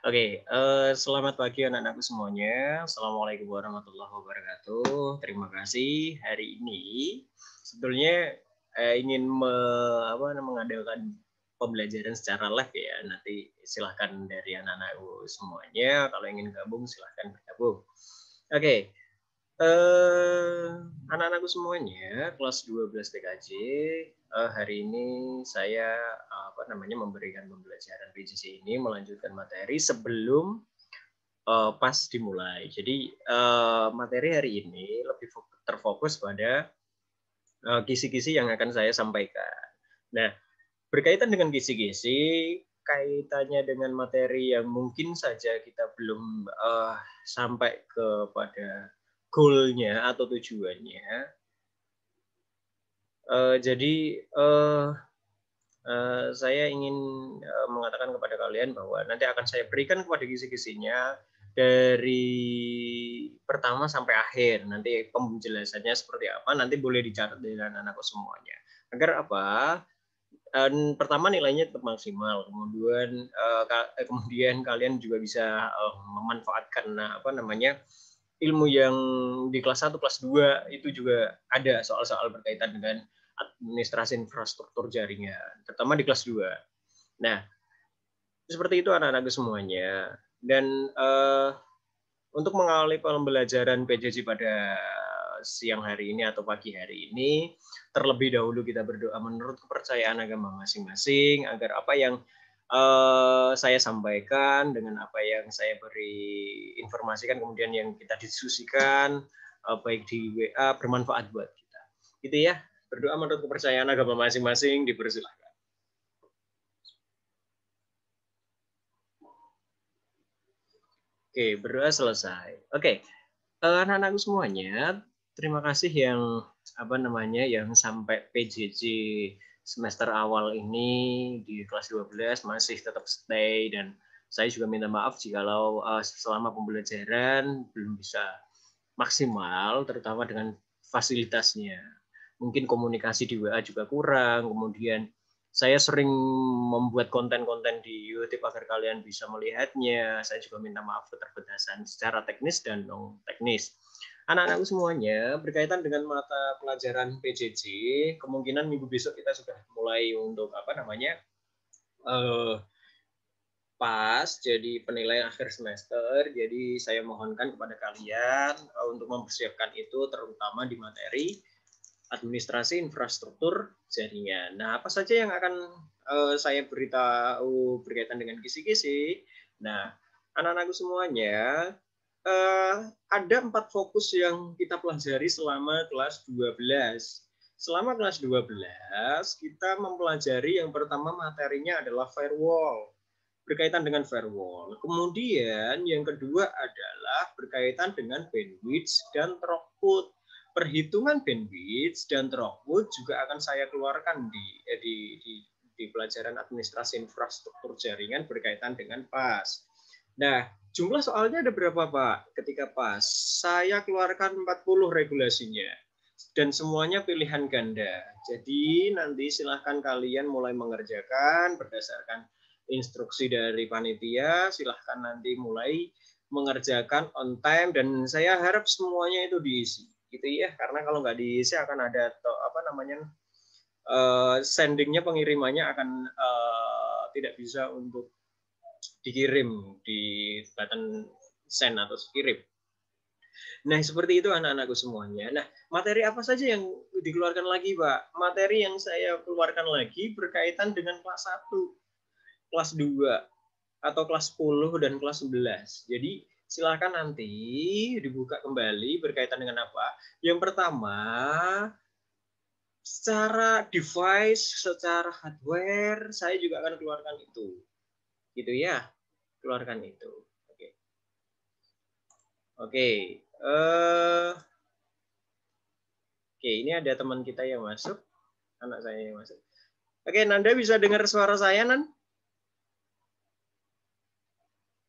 Oke, selamat pagi anak-anakku semuanya. Assalamualaikum warahmatullahi wabarakatuh. Terima kasih hari ini sebetulnya ingin mengadakan pembelajaran secara live ya. Nanti silahkan dari anak-anakku semuanya. Kalau ingin gabung silahkan bergabung. Oke, anak-anakku semuanya, kelas 12 TKJ, hari ini saya memberikan pembelajaran PJJ ini melanjutkan materi sebelum pas dimulai. Jadi materi hari ini lebih terfokus pada kisi-kisi yang akan saya sampaikan. Nah, berkaitan dengan kisi-kisi, kaitannya dengan materi yang mungkin saja kita belum sampai kepada goal-nya atau tujuannya. Jadi saya ingin mengatakan kepada kalian bahwa nanti akan saya berikan kepada kisi-kisinya dari pertama sampai akhir. Nanti penjelasannya seperti apa, nanti boleh dicatat dengan anak-anakku semuanya. Agar apa? Pertama nilainya tetap maksimal, kemudian kalian juga bisa memanfaatkan ilmu yang di kelas 1, kelas 2 itu juga ada soal-soal berkaitan dengan administrasi infrastruktur jaringan, terutama di kelas 2. Nah, seperti itu anak-anakku semuanya. Dan untuk mengawali pembelajaran PJJ pada siang hari ini atau pagi hari ini, terlebih dahulu kita berdoa menurut kepercayaan agama masing-masing agar apa yang saya sampaikan dengan apa yang saya beri informasikan kemudian yang kita diskusikan baik di WA bermanfaat buat kita. Gitu ya. Berdoa menurut kepercayaan agama masing-masing, dipersilakan. Oke, berdoa selesai. Oke, anak-anakku semuanya, terima kasih yang yang sampai PJJ semester awal ini di kelas 12 masih tetap stay, dan saya juga minta maaf jikalau selama pembelajaran belum bisa maksimal, terutama dengan fasilitasnya. Mungkin komunikasi di WA juga kurang, kemudian saya sering membuat konten-konten di YouTube agar kalian bisa melihatnya. Saya juga minta maaf keterbatasan secara teknis dan non teknis. Anak-anakku semuanya, berkaitan dengan mata pelajaran PJJ, kemungkinan minggu besok kita sudah mulai untuk pas jadi penilaian akhir semester. Jadi saya mohonkan kepada kalian untuk mempersiapkan itu, terutama di materi administrasi infrastruktur jaringan. Nah, apa saja yang akan saya beritahu berkaitan dengan kisi-kisi? Nah, anak-anakku semuanya, ada 4 fokus yang kita pelajari selama kelas 12. Selama kelas 12, kita mempelajari yang pertama materinya adalah firewall. Berkaitan dengan firewall. Kemudian yang kedua adalah berkaitan dengan bandwidth dan throughput. Perhitungan bandwidth dan throughput juga akan saya keluarkan di pelajaran administrasi infrastruktur jaringan berkaitan dengan PAS. Nah, jumlah soalnya ada berapa, Pak? Ketika PAS, saya keluarkan 40 regulasinya. Dan semuanya pilihan ganda. Jadi nanti silahkan kalian mulai mengerjakan berdasarkan instruksi dari panitia, silahkan nanti mulai mengerjakan on time, dan saya harap semuanya itu diisi gitu ya, karena kalau nggak diisi akan ada sendingnya, pengirimannya akan tidak bisa untuk dikirim di button send atau kirim. Nah, seperti itu anak-anakku semuanya. Nah, materi apa saja yang dikeluarkan lagi, Pak? Materi yang saya keluarkan lagi berkaitan dengan kelas 1, kelas 2, atau kelas 10 dan kelas 11. Jadi silakan nanti dibuka kembali berkaitan dengan apa. Yang pertama, secara device, secara hardware, saya juga akan keluarkan itu. Gitu ya, keluarkan itu. Oke. Oke. Oke, ini ada teman kita yang masuk. Anak saya yang masuk. Oke, Nanda bisa dengar suara saya, Nan?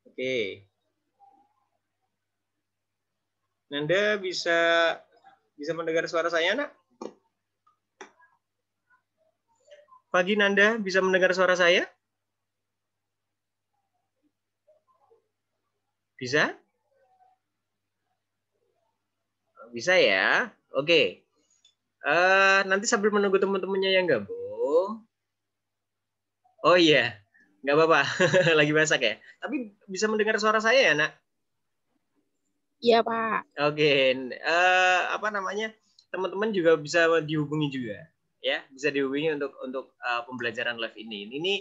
Oke. Nanda bisa mendengar suara saya, Nak? Pagi, Nanda bisa mendengar suara saya? Bisa? Bisa ya? Oke. Nanti sambil menunggu teman-temannya yang gabung. Oh iya, nggak apa-apa. Lagi masak ya. Tapi bisa mendengar suara saya ya, Nak? Iya, Pak. Oke. Apa namanya? Teman-teman juga bisa dihubungi juga, ya. Bisa dihubungi untuk pembelajaran live ini. Ini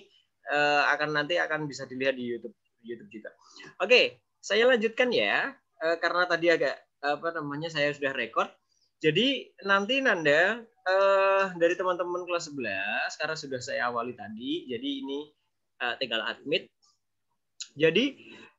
nanti akan bisa dilihat di YouTube juga. Oke, saya lanjutkan ya. Karena tadi agak saya sudah record. Jadi nanti Nanda dari teman-teman kelas 11 karena sudah saya awali tadi, jadi ini tinggal admit. Jadi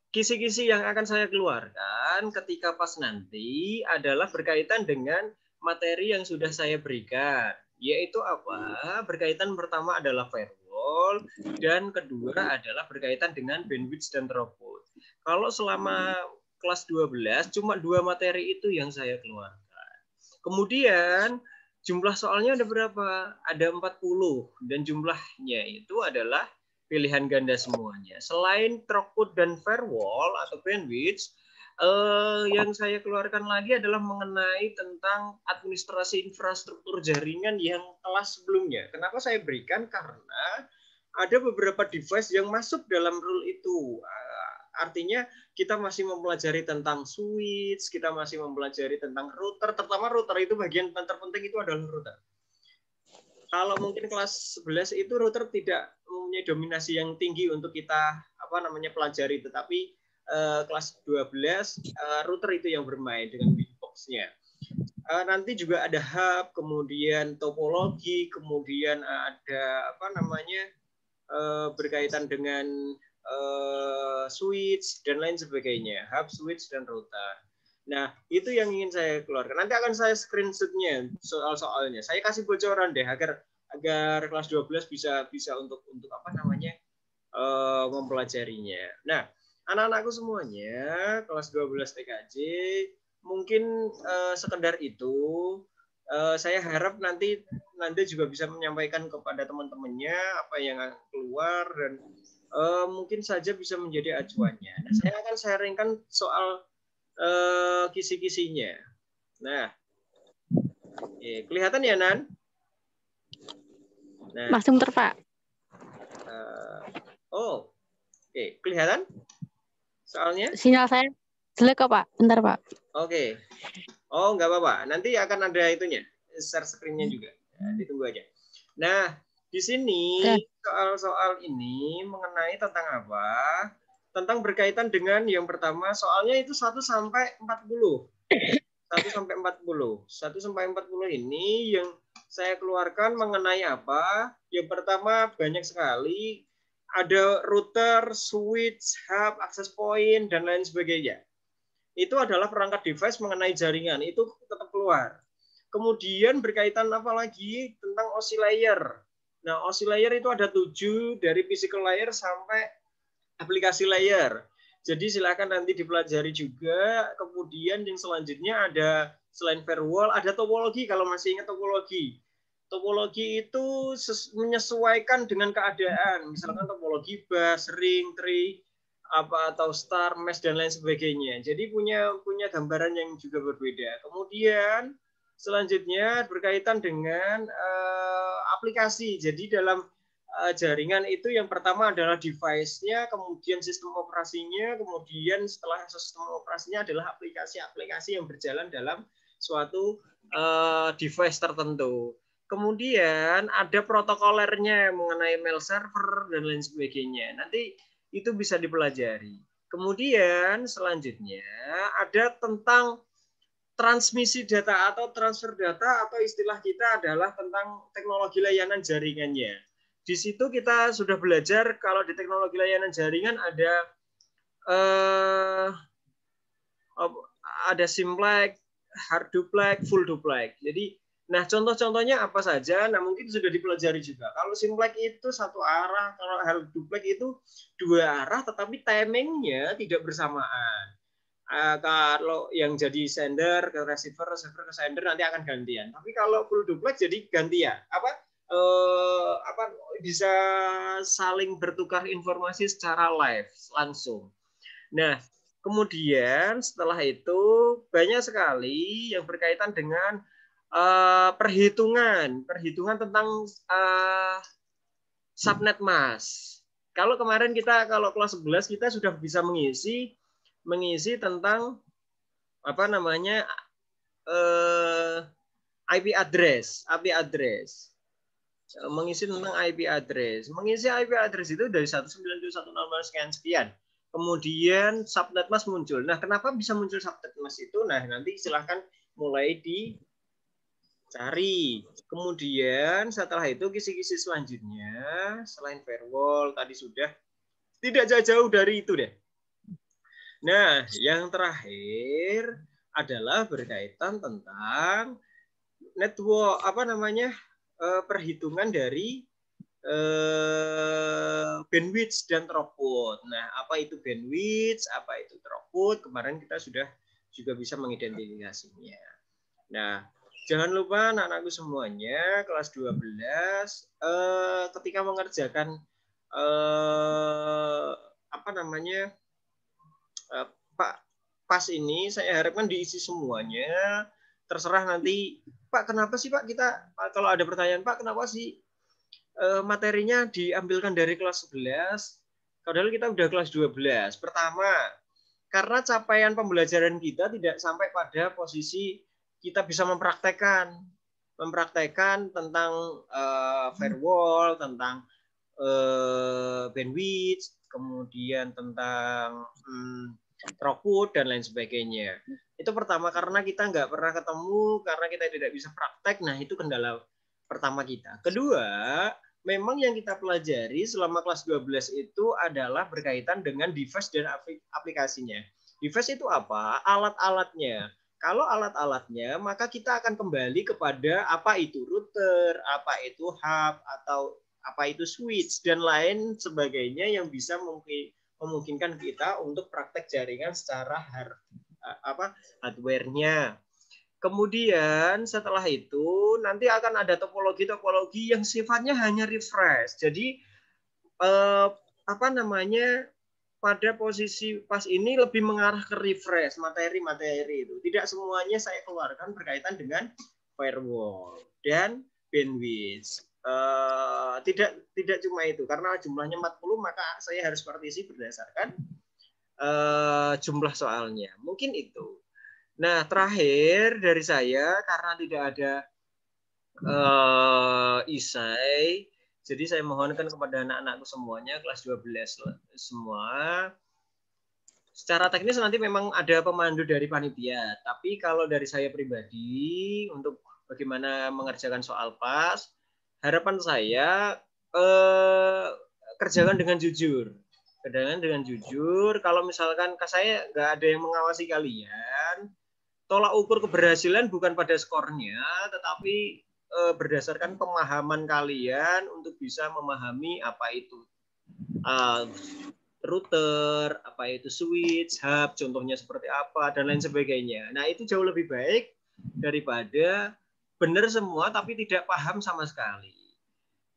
kisi-kisi yang akan saya keluarkan ketika pas nanti adalah berkaitan dengan materi yang sudah saya berikan, yaitu apa? Berkaitan pertama adalah firewall dan kedua adalah berkaitan dengan bandwidth dan throughput. Kalau selama kelas 12 cuma 2 materi itu yang saya keluarkan. Kemudian jumlah soalnya ada berapa? Ada 40 dan jumlahnya itu adalah pilihan ganda semuanya. Selain throughput dan firewall atau bandwidth, yang saya keluarkan lagi adalah mengenai tentang administrasi infrastruktur jaringan yang kelas sebelumnya. Kenapa saya berikan? Karena ada beberapa device yang masuk dalam rule itu. Artinya kita masih mempelajari tentang switch, kita masih mempelajari tentang router, terutama router itu bagian terpenting itu adalah router. Kalau mungkin kelas 11 itu router tidak mempunyai dominasi yang tinggi untuk kita pelajari, tetapi kelas 12 router itu yang bermain dengan big box-nya. Nanti juga ada hub, kemudian topologi, kemudian ada berkaitan dengan switch dan lain sebagainya, hub, switch dan router. Nah, itu yang ingin saya keluarkan. Nanti akan saya screenshot-nya soal-soalnya. Saya kasih bocoran deh agar kelas 12 bisa untuk mempelajarinya. Nah, anak-anakku semuanya kelas 12 TKJ mungkin sekedar itu. Saya harap nanti juga bisa menyampaikan kepada teman-temannya apa yang keluar dan mungkin saja bisa menjadi acuannya. Nah, saya akan sharingkan soal kisi-kisinya. Nah, kelihatan ya, Nan? Nah, masih muter, Pak. Oke. Kelihatan? Soalnya? Sinyal saya jelek kok, Pak. Bentar, Pak. Oke. Oh, nggak apa-apa. Nanti akan ada itunya, share screen-nya juga. Ya, ditunggu aja. Nah, di sini soal-soal ini mengenai tentang apa? Tentang berkaitan dengan yang pertama, soalnya itu 1 sampai 40. 1 sampai 40. 1 sampai 40 ini yang saya keluarkan mengenai apa? Yang pertama banyak sekali, ada router, switch, hub, access point, dan lain sebagainya. Itu adalah perangkat device mengenai jaringan, itu tetap keluar. Kemudian berkaitan apa lagi? Tentang OSI layer. Nah, OSI layer itu ada 7, dari physical layer sampai aplikasi layer. Jadi silakan nanti dipelajari juga. Kemudian yang selanjutnya ada selain firewall, ada topologi kalau masih ingat topologi. Topologi itu menyesuaikan dengan keadaan. Misalkan topologi bus, ring, tree, atau star, mesh dan lain sebagainya. Jadi punya gambaran yang juga berbeda. Kemudian selanjutnya berkaitan dengan aplikasi. Jadi dalam jaringan itu yang pertama adalah device-nya, kemudian sistem operasinya, kemudian setelah sistem operasinya adalah aplikasi-aplikasi yang berjalan dalam suatu device tertentu. Kemudian ada protokolernya mengenai mail server dan lain sebagainya. Nanti itu bisa dipelajari. Kemudian selanjutnya ada tentang transmisi data atau transfer data, atau istilah kita adalah tentang teknologi layanan jaringannya. Di situ kita sudah belajar kalau di teknologi layanan jaringan ada simplex, hard duplex, full duplex. Jadi, nah contoh-contohnya apa saja? Nah mungkin sudah dipelajari juga. Kalau simplex itu satu arah, kalau hard duplex itu 2 arah, tetapi timingnya tidak bersamaan. Kalau yang jadi sender ke receiver, receiver ke sender nanti akan gantian. Tapi kalau full duplex jadi gantian. Bisa saling bertukar informasi secara live langsung. Nah, Kemudian setelah itu banyak sekali yang berkaitan dengan perhitungan tentang subnet mas. Kalau kemarin kalau kelas 11 kita sudah bisa mengisi tentang apa namanya IP address, mengisi tentang IP address. Mengisi IP address itu dari 192.168 sekian. Kemudian subnet mas muncul. Nah, kenapa bisa muncul subnet mas itu? Nah, nanti silahkan mulai dicari. Kemudian setelah itu kisi-kisi selanjutnya selain firewall tadi sudah tidak jauh-jauh dari itu deh. Nah, yang terakhir adalah berkaitan tentang network perhitungan dari bandwidth dan throughput. Nah, apa itu bandwidth, apa itu throughput? Kemarin kita sudah juga bisa mengidentifikasinya. Nah, jangan lupa anak-anakku semuanya kelas 12 ketika mengerjakan Pak pas ini saya harapkan diisi semuanya. Terserah nanti Pak, kenapa sih Pak kita kalau ada pertanyaan Pak, kenapa sih materinya diambilkan dari kelas 11 padahal kita udah kelas 12. Pertama, karena capaian pembelajaran kita tidak sampai pada posisi kita bisa mempraktekkan tentang firewall, tentang bandwidth, kemudian tentang throughput dan lain sebagainya. Itu pertama, karena kita nggak pernah ketemu, karena kita tidak bisa praktek. Nah, itu kendala pertama kita. Kedua, memang yang kita pelajari selama kelas 12 itu adalah berkaitan dengan device dan aplikasinya. Device itu apa? Alat-alatnya. Kalau alat-alatnya, maka kita akan kembali kepada apa itu router, apa itu hub, atau apa itu switch, dan lain sebagainya yang bisa memungkinkan kita untuk praktek jaringan secara hardware-nya. Kemudian setelah itu nanti akan ada topologi yang sifatnya hanya refresh. Jadi pada posisi pas ini lebih mengarah ke refresh materi-materi itu. Tidak semuanya saya keluarkan berkaitan dengan firewall dan bandwidth. Tidak cuma itu, karena jumlahnya 40 maka saya harus partisi berdasarkan jumlah soalnya. Mungkin itu. Nah, terakhir dari saya, karena tidak ada isai, jadi saya mohonkan kepada anak-anakku semuanya, kelas 12 semua, secara teknis nanti memang ada pemandu dari panitia, tapi kalau dari saya pribadi, untuk bagaimana mengerjakan soal pas, harapan saya kerjakan dengan jujur. Kalau misalkan saya nggak ada yang mengawasi kalian, tolak ukur keberhasilan bukan pada skornya, tetapi berdasarkan pemahaman kalian untuk bisa memahami apa itu router, apa itu switch, hub, contohnya seperti apa, dan lain sebagainya. Nah, itu jauh lebih baik daripada benar semua tapi tidak paham sama sekali.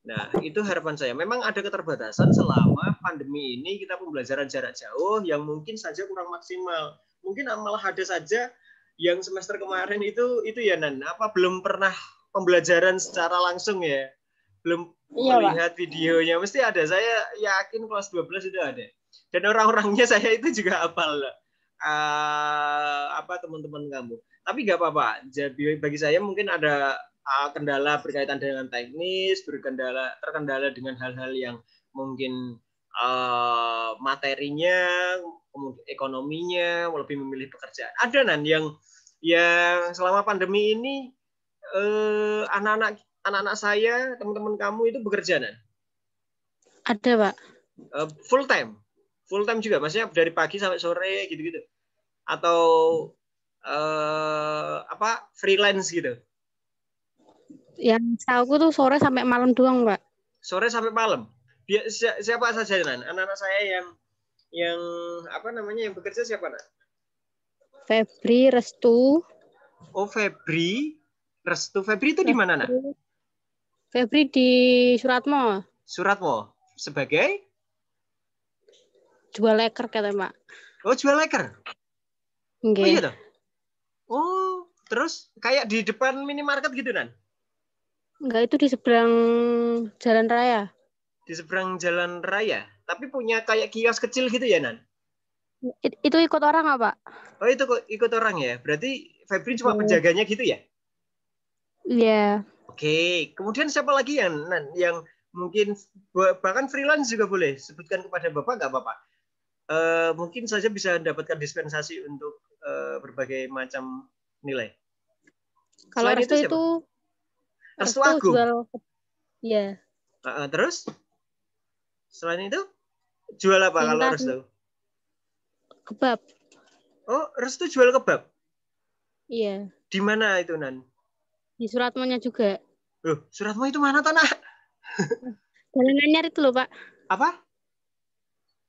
Nah, itu harapan saya. Memang ada keterbatasan selama pandemi ini kita pembelajaran jarak jauh yang mungkin saja kurang maksimal. Mungkin malah ada saja yang semester kemarin itu ya Nan, belum pernah pembelajaran secara langsung ya. Belum melihat videonya. Mesti ada. Saya yakin kelas 12 itu ada. Dan orang-orangnya saya itu juga hafal. Teman-teman kamu. Tapi nggak apa-apa. Jadi bagi saya mungkin ada kendala berkaitan dengan teknis, terkendala dengan hal-hal yang mungkin materinya, kemudian ekonominya, lebih memilih pekerjaan. Ada Nan yang selama pandemi ini anak-anak saya, teman-teman kamu itu bekerja Nan? Ada Pak. Full time juga, maksudnya dari pagi sampai sore gitu-gitu, atau freelance gitu? Yang tahu tuh sore sampai malam doang, Pak. Sore sampai malam. Siapa saja Nan? Anak-anak saya yang yang bekerja siapa Nan? Febri, Restu. Oh, Febri, Restu. Febri itu di mana Nak? Febri di Suratmo. Sebagai? Jual leker katanya Pak. Oh, jual leker. Oh Nggih. iya toh. Oh, terus kayak di depan minimarket gitu Nan? Enggak, itu di seberang jalan raya. Di seberang jalan raya. Tapi punya kayak kios kecil gitu ya Nan? Itu ikut orang nggak, Pak? Oh itu kok ikut orang ya? Berarti Febri cuma Iya. penjaganya gitu ya? Iya. Oke, kemudian siapa lagi yang mungkin bahkan freelance juga boleh sebutkan kepada Bapak nggak Bapak? Mungkin saja bisa mendapatkan dispensasi untuk berbagai macam nilai. Kalau Selain itu Restu siapa? itu Restu Restu Agung. jual, ya, Terus selain itu jual apa kalau Sinta Restu? kebab. Oh, Restu jual kebab. Iya. Di mana itu Nan? Di Suratmonya juga. Loh, Suratmo itu mana tanah? Jalan Anyar itu loh, Pak. Apa?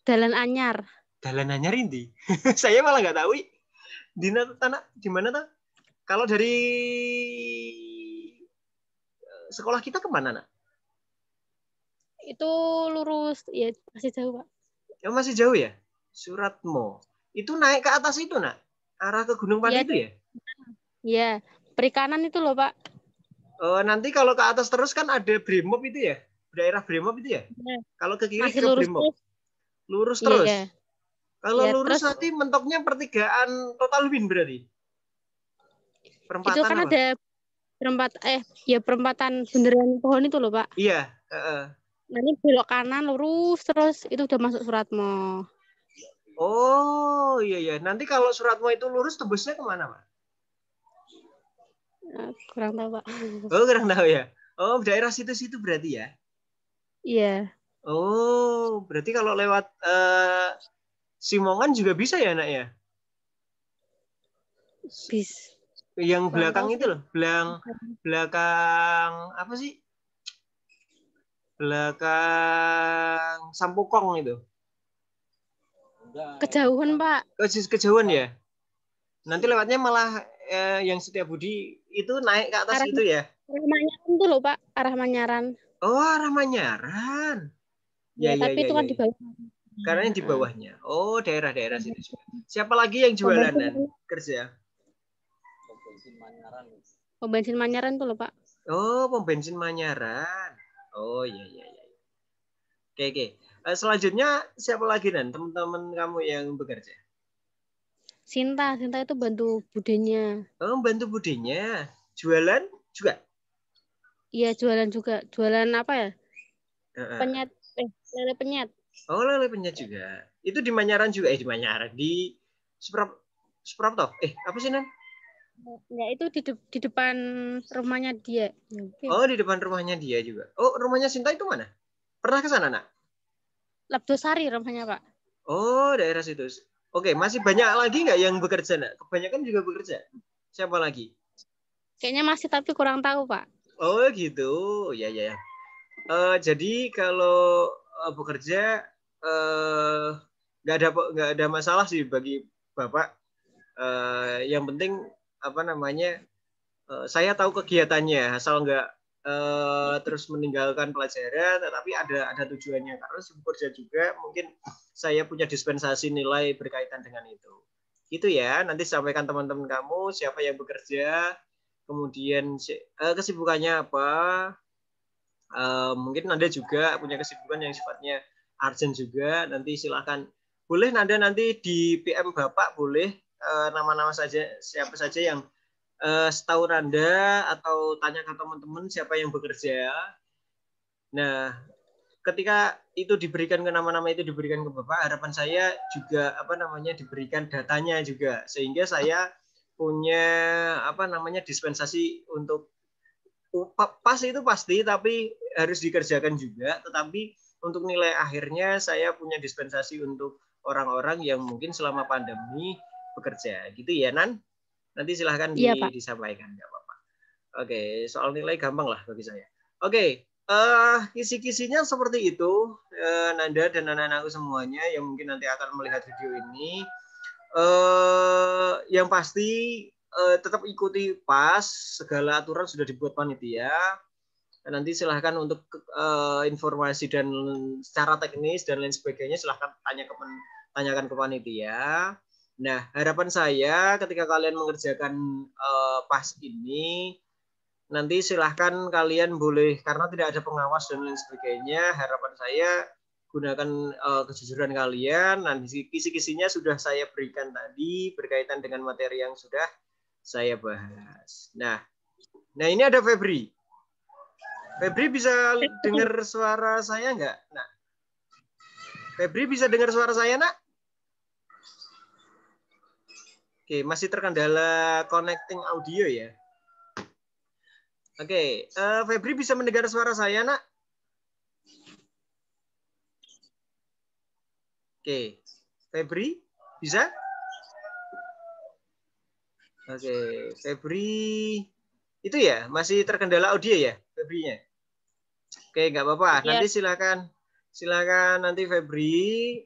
Jalan Anyar. Dalanannya Rindi. Saya malah nggak tahu. Di tanah di mana tuh? Kalau dari sekolah kita kemana nak? Itu lurus, ya masih jauh, Pak. Oh, masih jauh ya? Suratmo. Itu naik ke atas itu nak? Arah ke Gunung Iya, Pati itu ya? iya. Perikanan itu loh, Pak. Nanti kalau ke atas terus kan ada Brimob itu ya? Daerah Brimob itu ya? Iya. Kalau ke kiri Masih ke lurus Brimob. terus. Lurus terus. Iya. Kalau Iya, lurus terus nanti mentoknya pertigaan Total Win berarti. itu Perempatan kan apa? ada perempatan bundaran pohon itu loh, Pak. Iya. Nanti belok kanan lurus terus itu udah masuk Suratmo. Oh iya iya. Nanti kalau Suratmo itu lurus tembusnya kemana Pak? Kurang tahu, Pak. Oh kurang tahu ya. Oh daerah situ-situ berarti ya. Iya. Oh berarti kalau lewat Simongan juga bisa ya nak ya? Bis. Yang Kurang belakang tahu itu sih. loh, belakang apa sih? Belakang Sampukong itu. Kejauhan, Pak. Kejauhan ya. Nanti lewatnya malah yang Setiabudi itu naik ke atas Arah itu ya. Manyaran tuh loh, Pak. Arah Manyaran. Oh arah Manyaran. Ya, Ya ya tapi ya itu ya. kan di Ya. bawah. Karena yang di bawahnya. Oh daerah-daerah situ juga. Siapa lagi yang Pom jualan dan bensin, kerja? pom bensin Manyaran tuh loh, Pak. Oh pom bensin Manyaran. Oh iya iya iya. Oke oke. Selanjutnya siapa lagi dan teman-teman kamu yang bekerja? Sinta itu bantu budenya. Oh bantu budenya. Jualan juga? Iya, jualan juga. Jualan apa ya? Uh-uh. Penyet, lele penyet. Oh lele penyet juga. Itu di Manyaran juga? Di Manyaran. Di Suprapto? Apa sih Nan? Ya, itu di depan rumahnya dia. Oh di depan rumahnya dia juga. Oh rumahnya Sinta itu mana? Pernah ke sana nak? Labdosari rumahnya, Pak. Oh daerah situ. Oke masih banyak lagi nggak yang bekerja nak? Kebanyakan juga bekerja. Siapa lagi? Kayaknya masih tapi kurang tahu, Pak. Oh gitu. Ya ya ya. Jadi kalau bekerja nggak ada masalah sih bagi Bapak. Yang penting apa namanya saya tahu kegiatannya asal nggak terus meninggalkan pelajaran, tetapi ada tujuannya karena bekerja juga mungkin saya punya dispensasi nilai berkaitan dengan itu. Itu ya. Nanti sampaikan teman-teman kamu siapa yang bekerja, kemudian kesibukannya apa. Mungkin Nanda juga punya kesibukan yang sifatnya urgent juga. Nanti silakan boleh Nanda nanti di PM Bapak boleh nama-nama saja siapa saja yang setahu Nanda atau tanya ke teman-teman siapa yang bekerja. Nah, ketika itu diberikan ke nama-nama itu diberikan ke Bapak, harapan saya juga apa namanya diberikan datanya juga sehingga saya punya apa namanya dispensasi untuk pas itu pasti tapi harus dikerjakan juga, tetapi untuk nilai akhirnya saya punya dispensasi untuk orang-orang yang mungkin selama pandemi bekerja gitu ya Nan. Nanti silahkan Iya, Pak. disampaikan nggak apa-apa. Oke, soal nilai gampang lah bagi saya. Oke, kisi-kisinya seperti itu Nanda dan anak-anakku semuanya yang mungkin nanti akan melihat video ini. Yang pasti tetap ikuti pas segala aturan sudah dibuat panitia. Nanti silahkan untuk informasi dan secara teknis dan lain sebagainya silahkan tanya ke tanyakan ke panitia. Nah, harapan saya ketika kalian mengerjakan PAS ini, nanti silahkan kalian boleh, karena tidak ada pengawas dan lain sebagainya, harapan saya gunakan kejujuran kalian. Nah, kisi-kisinya sudah saya berikan tadi berkaitan dengan materi yang sudah saya bahas. Nah ini ada Febri. Febri bisa dengar suara saya nggak? Nah, Febri bisa dengar suara saya, nak? Oke, masih terkendala connecting audio ya. Oke, Febri bisa mendengar suara saya, nak? Oke, Febri bisa? Oke, Febri itu ya masih terkendala audio ya, Febrinya. Oke, nggak apa-apa. Ya. Nanti silakan nanti Febri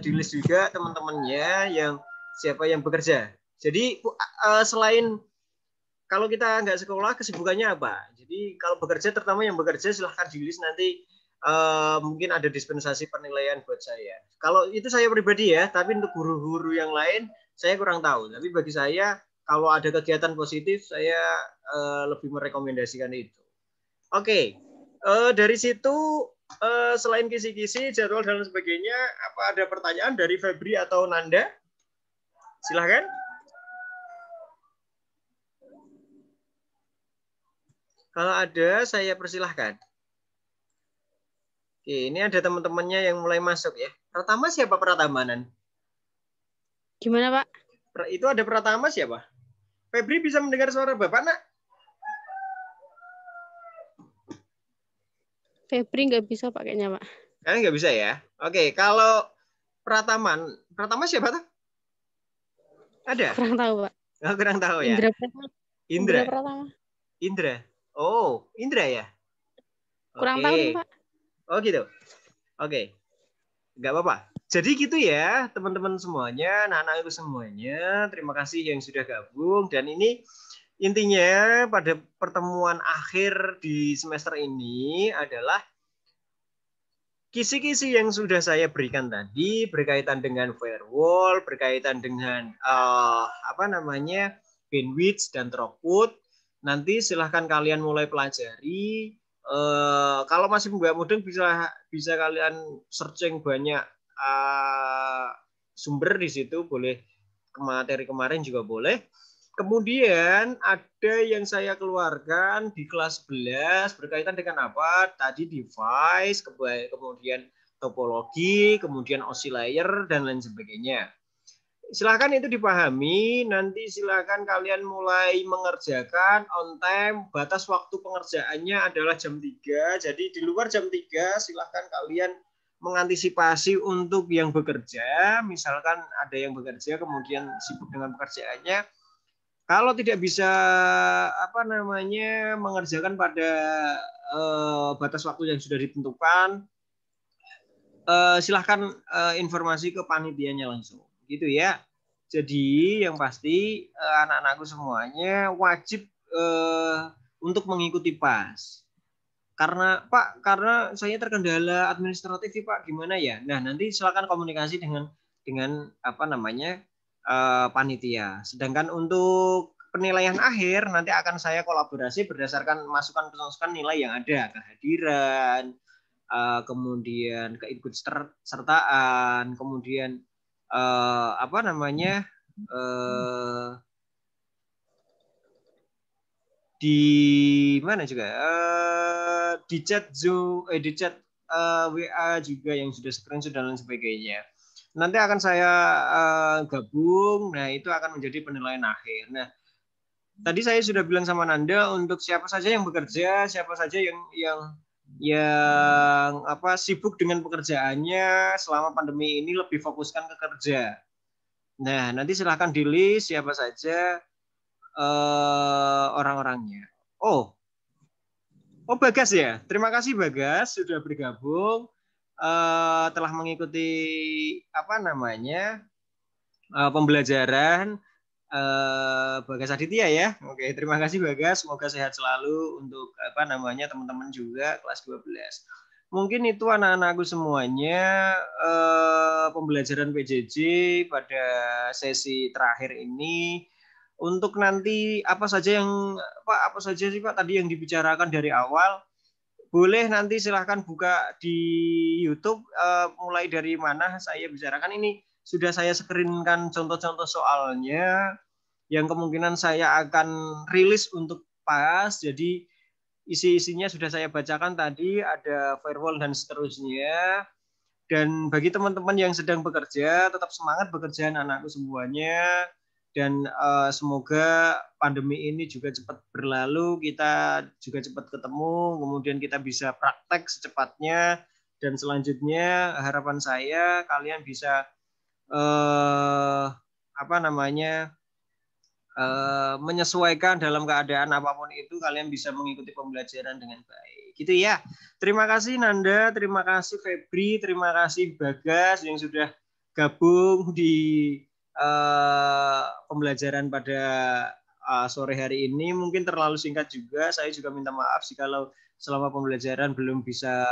di list juga teman-temannya yang siapa yang bekerja. Jadi selain kalau kita nggak sekolah, kesibukannya apa? Jadi kalau bekerja, terutama yang bekerja silahkan di list nanti. Mungkin ada dispensasi penilaian buat saya. Kalau itu saya pribadi ya, tapi untuk guru-guru yang lain saya kurang tahu. Tapi bagi saya kalau ada kegiatan positif saya lebih merekomendasikan itu. Oke, dari situ selain kisi-kisi, jadwal dan sebagainya, apa ada pertanyaan dari Febri atau Nanda? Silahkan. Kalau ada, saya persilahkan. Oke, ini ada teman-temannya yang mulai masuk ya. Pratama siapa Pratamanan? Gimana, Pak? Itu ada Pratama siapa? Febri bisa mendengar suara Bapak, nak? Febri nggak bisa pakainya, Pak. Nggak bisa ya? Oke, kalau Pratama siapa tuh? Ada? Kurang tahu, Pak. Oh, kurang tahu ya. Indra Pratama. Indra Pratama. Indra. Oh, Indra ya? Kurang tahu nih, Pak. Oh gitu. Oke. Nggak apa-apa. Jadi gitu ya, teman-teman semuanya, anak-anakku semuanya. Terima kasih yang sudah gabung. Dan ini intinya pada pertemuan akhir di semester ini adalah kisi-kisi yang sudah saya berikan tadi berkaitan dengan firewall, berkaitan dengan bandwidth dan throughput. Nanti silahkan kalian mulai pelajari. Kalau masih nggak mudeng bisa kalian searching banyak sumber di situ, boleh ke materi kemarin juga boleh. Kemudian ada yang saya keluarkan di kelas 11 berkaitan dengan apa? Tadi device, kemudian topologi, kemudian oscillator, dan lain sebagainya. Silakan itu dipahami, nanti silakan kalian mulai mengerjakan on time, batas waktu pengerjaannya adalah jam 3, jadi di luar jam 3 silakan kalian mengantisipasi untuk yang bekerja, misalkan ada yang bekerja kemudian sibuk dengan pekerjaannya, kalau tidak bisa mengerjakan pada batas waktu yang sudah ditentukan, silahkan informasi ke panitianya langsung, gitu ya. Jadi yang pasti anak-anakku semuanya wajib untuk mengikuti PAS. Karena saya terkendala administratif, Pak, gimana ya? Nah, nanti silakan komunikasi dengan panitia. Sedangkan untuk penilaian akhir nanti akan saya kolaborasi berdasarkan masukan nilai yang ada, kehadiran, kemudian keikutsertaan, kemudian di mana juga di chat Zoom, di chat WA juga yang sudah screenshot dan lain sebagainya. Nanti akan saya gabung. Nah, itu akan menjadi penilaian akhir. Nah, tadi saya sudah bilang sama Nanda untuk siapa saja yang bekerja, siapa saja yang sibuk dengan pekerjaannya selama pandemi ini lebih fokuskan ke kerja. Nah, nanti silahkan di list siapa saja orang-orangnya. Oh, Bagas ya. Terima kasih Bagas sudah bergabung, telah mengikuti pembelajaran Bagas Aditya ya. Oke, terima kasih Bagas. Semoga sehat selalu untuk teman-teman juga kelas 12. mungkin itu anak-anakku semuanya pembelajaran PJJ pada sesi terakhir ini. Untuk nanti apa saja sih Pak tadi yang dibicarakan dari awal, boleh nanti silahkan buka di YouTube mulai dari mana saya bicarakan ini. Sudah saya screenkan contoh-contoh soalnya yang kemungkinan saya akan rilis untuk PAS. Jadi isi-isinya sudah saya bacakan tadi, ada firewall dan seterusnya. Dan bagi teman-teman yang sedang bekerja, tetap semangat bekerja anak-anakku semuanya. Dan semoga pandemi ini juga cepat berlalu, kita juga cepat ketemu, kemudian kita bisa praktek secepatnya. Dan selanjutnya harapan saya kalian bisa menyesuaikan dalam keadaan apapun itu, kalian bisa mengikuti pembelajaran dengan baik. Gitu ya. Terima kasih Nanda, terima kasih Febri, terima kasih Bagas yang sudah gabung di pembelajaran pada sore hari ini. Mungkin terlalu singkat juga. Saya juga minta maaf jika selama pembelajaran belum bisa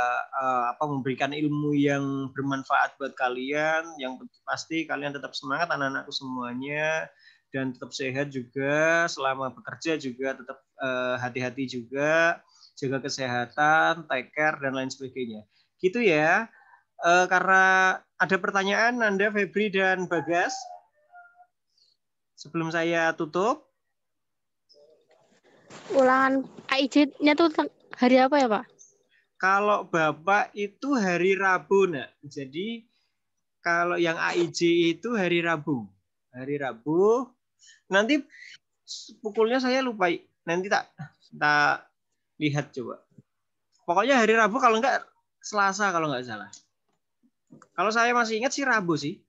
memberikan ilmu yang bermanfaat buat kalian. Yang pasti kalian tetap semangat anak-anakku semuanya. Dan tetap sehat juga, selama bekerja juga tetap hati-hati juga, jaga kesehatan, take care, dan lain sebagainya. Gitu ya. Karena ada pertanyaan Nanda, Febri, dan Bagas. Sebelum saya tutup. Ulangan AIJ-nya tuh hari apa ya, Pak? Kalau Bapak itu hari Rabu, nak. Jadi kalau yang AIJ itu hari Rabu. Hari Rabu. Nanti pukulnya saya lupa. Nanti tak lihat coba. Pokoknya hari Rabu, kalau enggak Selasa kalau enggak salah. Kalau saya masih ingat sih Rabu sih.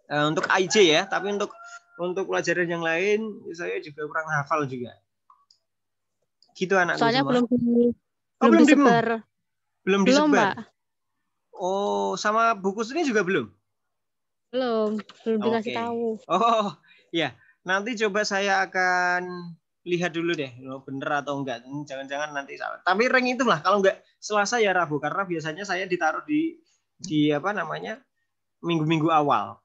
Untuk AIJ ya, tapi untuk pelajaran yang lain saya juga kurang hafal juga. Gitu anakku Soalnya semua. belum disebar. Belum disebar. Pak. Oh, sama buku ini juga belum? Belum dikasih tahu. Oh, ya. Nanti coba saya akan lihat dulu deh, bener atau enggak. Jangan-jangan nanti salah. Tapi ring itulah, kalau enggak Selasa ya Rabu, karena biasanya saya ditaruh di minggu-minggu awal.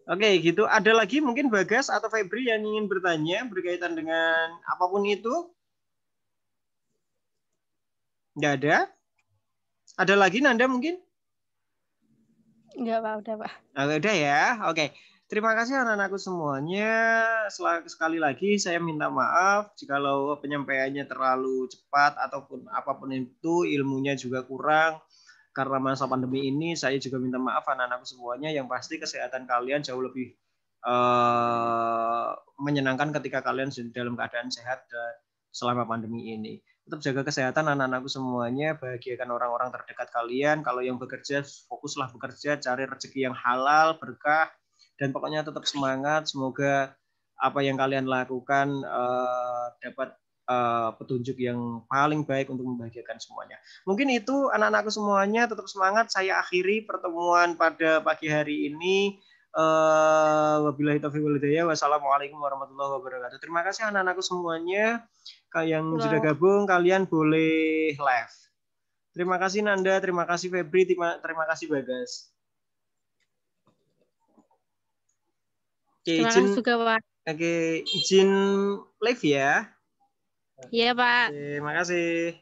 Oke, gitu. Ada lagi mungkin Bagas atau Febri yang ingin bertanya berkaitan dengan apapun itu? Enggak ada? Ada lagi Nanda mungkin? Enggak, Pak. Udah, Pak. Udah ya. Oke. Terima kasih anak-anakku semuanya. Sekali lagi saya minta maaf jikalau penyampaiannya terlalu cepat ataupun apapun itu, ilmunya juga kurang. Karena masa pandemi ini, saya juga minta maaf anak-anakku semuanya. Yang pasti kesehatan kalian jauh lebih menyenangkan ketika kalian dalam keadaan sehat selama pandemi ini. Tetap jaga kesehatan anak-anakku semuanya, bahagiakan orang-orang terdekat kalian. Kalau yang bekerja, fokuslah bekerja, cari rezeki yang halal, berkah, dan pokoknya tetap semangat. Semoga apa yang kalian lakukan dapat petunjuk yang paling baik untuk membahagiakan semuanya. Mungkin itu anak-anakku semuanya, tetap semangat. Saya akhiri pertemuan pada pagi hari ini. Wabillahi taufiq wal hidayah. Wassalamualaikum warahmatullahi wabarakatuh. Terima kasih anak-anakku semuanya. Yang sudah gabung, kalian boleh live. Terima kasih Nanda, terima kasih Febri, terima kasih Bagas. Terima kasih juga, Pak. Oke, izin live ya. Iya, Pak. Terima kasih.